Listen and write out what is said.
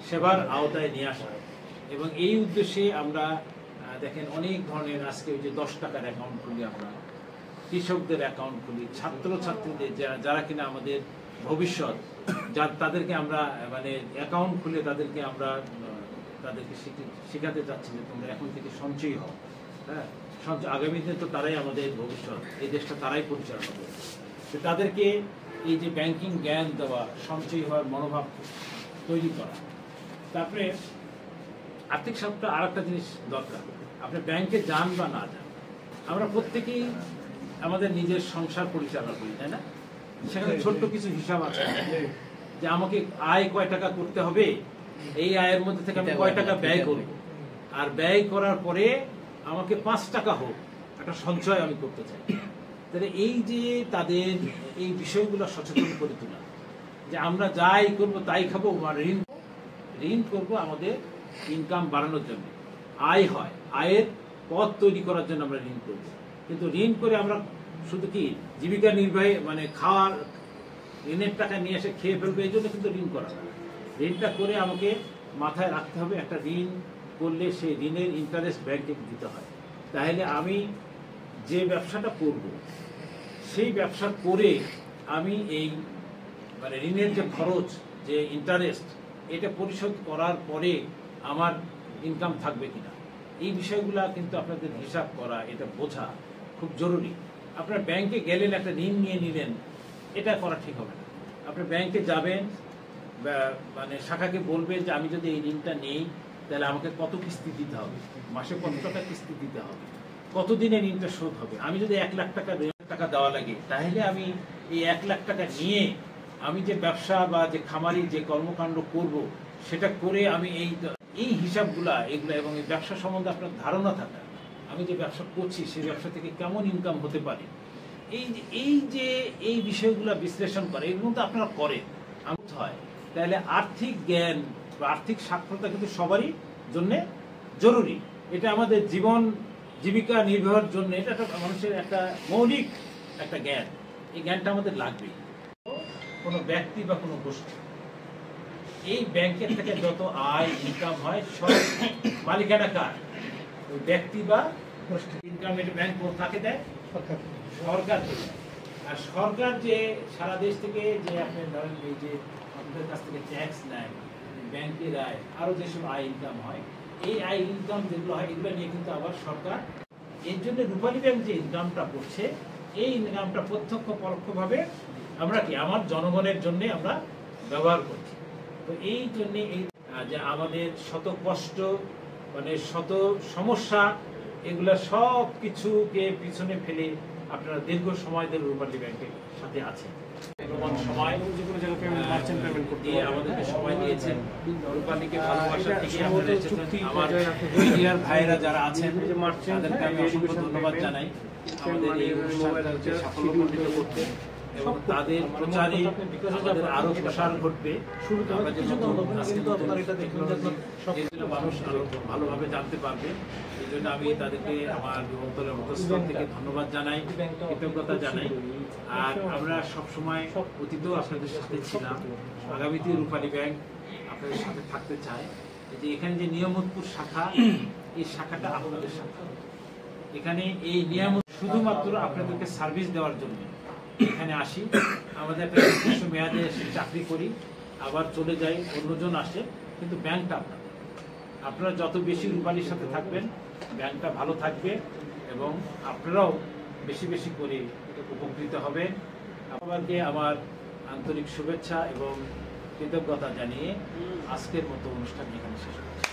সেবার আওতায় নিয়ে আসা। এবং এই উদ্দেশ্যে আমরা দেখেন অনেক ধরনের আজকে ওই যে 10 টাকার অ্যাকাউন্ট খুলি, আমরা কৃষকদের অ্যাকাউন্ট খুলি, ছাত্রছাত্রীদের যারা কিনা আমাদের ভবিষ্যৎ, তাদেরকে আমরা মানে অ্যাকাউন্ট খুলে তাদেরকে শেখাতে চাচ্ছি যে তোমরা এখন থেকে সঞ্চয়ী হও। হ্যাঁ, আগামী দিনে তো তারাই আমাদের ভবিষ্যৎ, এই দেশটা তারাই পরিচালনা করবে। তো তাদেরকে এই যে ব্যাংকিং জ্ঞান দেওয়া, সঞ্চয়ী হওয়ার মনোভাব তৈরি করা। তারপরে আর্থিক সপ্তাহ আর একটা জিনিস দরকার, আপনি ব্যাংকে যান বা না যান, আমরা প্রত্যেকেই আমাদের নিজের সংসার পরিচালনা করি, তাই না? সেখানে ছোট্ট কিছু হিসাব আছে যে আমাকে আয় কয় টাকা করতে হবে, এই আয়ের মধ্যে থেকে আমি কয় টাকা ব্যয় করব, আর ব্যয় করার পরে আমাকে 5 টাকা হোক একটা সঞ্চয় আমি করতে চাই। তাহলে এই যে তাদের এই বিষয়গুলো সচেতন করে তোলা, যে আমরা যাই করব তাই খাবো, ঋণ করব আমাদের ইনকাম বাড়ানোর জন্য, আয় হয়, আয়ের পথ তৈরি করার জন্য আমরা ঋণ করব। কিন্তু ঋণ করে আমরা শুধু কি জীবিকা নির্বাহী মানে খাওয়ার ঋণের টাকা নিয়ে এসে খেয়ে ফেলবো, এই জন্য কিন্তু ঋণ করা না। ঋণটা করে আমাকে মাথায় রাখতে হবে, একটা ঋণ করলে সেই ঋণের ইন্টারেস্ট ব্যাংকে দিতে হয়। তাহলে আমি যে ব্যবসাটা করব, সেই ব্যবসা করে আমি এই মানে ঋণের যে খরচ, যে ইন্টারেস্ট, এটা পরিশোধ করার পরে আমার ইনকাম থাকবে কিনা, এই বিষয়গুলো কিন্তু আপনাদের হিসাব করা, এটা বোঝা খুব জরুরি। আপনার ব্যাংকে গেলেন, একটা ঋণ নিয়ে নিলেন, এটা করা ঠিক হবে না। আপনি ব্যাংকে যাবেন, মানে শাখাকে বলবেন যে আমি যদি এই ঋণটা নেই তাহলে আমাকে কত কিস্তি দিতে হবে, মাসে কত টাকা কিস্তি দিতে হবে, কতদিনে ঋণটা শোধ হবে। আমি যদি 1 লাখ টাকা দেওয়া লাগে, তাহলে আমি এই 1 লাখ টাকা নিয়ে আমি যে ব্যবসা বা যে খামারি যে কর্মকাণ্ড করব, সেটা করে আমি এই হিসাবগুলা এগুলো এবং এই ব্যবসা সম্বন্ধে আপনার ধারণা থাকা, আমি যে ব্যবসা করছি সেই ব্যবসা থেকে কেমন ইনকাম হতে পারে, এই বিষয়গুলো বিশ্লেষণ করে, এর মধ্যে আপনারা করেন হয়, তাহলে আর্থিক জ্ঞান বা আর্থিক সাক্ষরতা কিন্তু সবারই জন্য জরুরি। এটা আমাদের জীবিকা নির্বাহের জন্য এটা একটা মানুষের একটা মৌলিক একটা জ্ঞান, এই জ্ঞানটা আমাদের লাগবে। কোনো ব্যক্তি বা কোনো গোষ্ঠী এই ব্যাংকের থেকে যত আয় ইনকাম হয় সব মালিকানা কার? ওই ব্যক্তি বা গোষ্ঠী। ইনকামের ব্যাংক কাকে দেয়? সরকার দেয়। আর সরকার যে সারা দেশ থেকে যে আপনি ধরেন এই যে আপনাদের কাছ থেকে ট্যাক্স নেয়, ব্যাংকের আয়, আরো যেসব আয় ইনকাম হয়, এই আয় ইনকাম যেগুলো হয় এগুলো নিয়ে কিন্তু আবার সরকার, এর জন্য রূপালী ব্যাংক যে ইনকামটা করছে, এই ইনকামটা প্রত্যক্ষ পরোক্ষভাবে আমরা কি আমার জনগণের জন্য আমরা ব্যবহার করছি। তো এই জন্য এই যে আমাদের শত কষ্ট মানে শত সমস্যা, এগুলা সব কিছুকে পিছনে ফেলে আপনারা দীর্ঘ সময় ধরে রূপালী ব্যাংকের সাথে আছেন, সময় দিয়ে আমাদেরকে সময় দিয়েছেন। রূপালীকে ভালোবাসা থেকে আমার মিডিয়ার ভাইয়েরা যারা আছেন তাদেরকে আমি অসংখ্য ধন্যবাদ জানাই আমাদের এই অনুষ্ঠানটাকে সাফল্যমণ্ডিত করতে, এবং তাদের প্রচারে আমাদের আরো প্রসার ঘটবে। আমরা যে মানুষ আরো ভালোভাবে জানতে পারবে, এই জন্য আমি তাদেরকে আমার অন্তরের অন্তঃস্থল থেকে ধন্যবাদ জানাই, কৃতজ্ঞতা জানাই। আর আমরা সবসময় অতীতেও আপনাদের সাথে ছিলাম, আগামীতে রূপালী ব্যাংক আপনাদের সাথে থাকতে চায়। যে এখানে যে নিয়ামতপুর শাখা, এই শাখাটা আপনাদের শাখা। এখানে এই নিয়ামত শুধুমাত্র আপনাদেরকে সার্ভিস দেওয়ার জন্য এখানে আসি। আমাদের একটা নির্দিষ্ট মেয়াদে চাকরি করি, আবার চলে যাই, অন্যজন আসে, কিন্তু ব্যাংকটা আপনারা যত বেশি রূপালীর সাথে থাকবেন, ব্যাংকটা ভালো থাকবে এবং আপনারাও বেশি বেশি করে উপকৃত হবেন। আপনাদেরকে আমার আন্তরিক শুভেচ্ছা এবং কৃতজ্ঞতা জানিয়ে আজকের মতো অনুষ্ঠান এখানে শেষ করছি।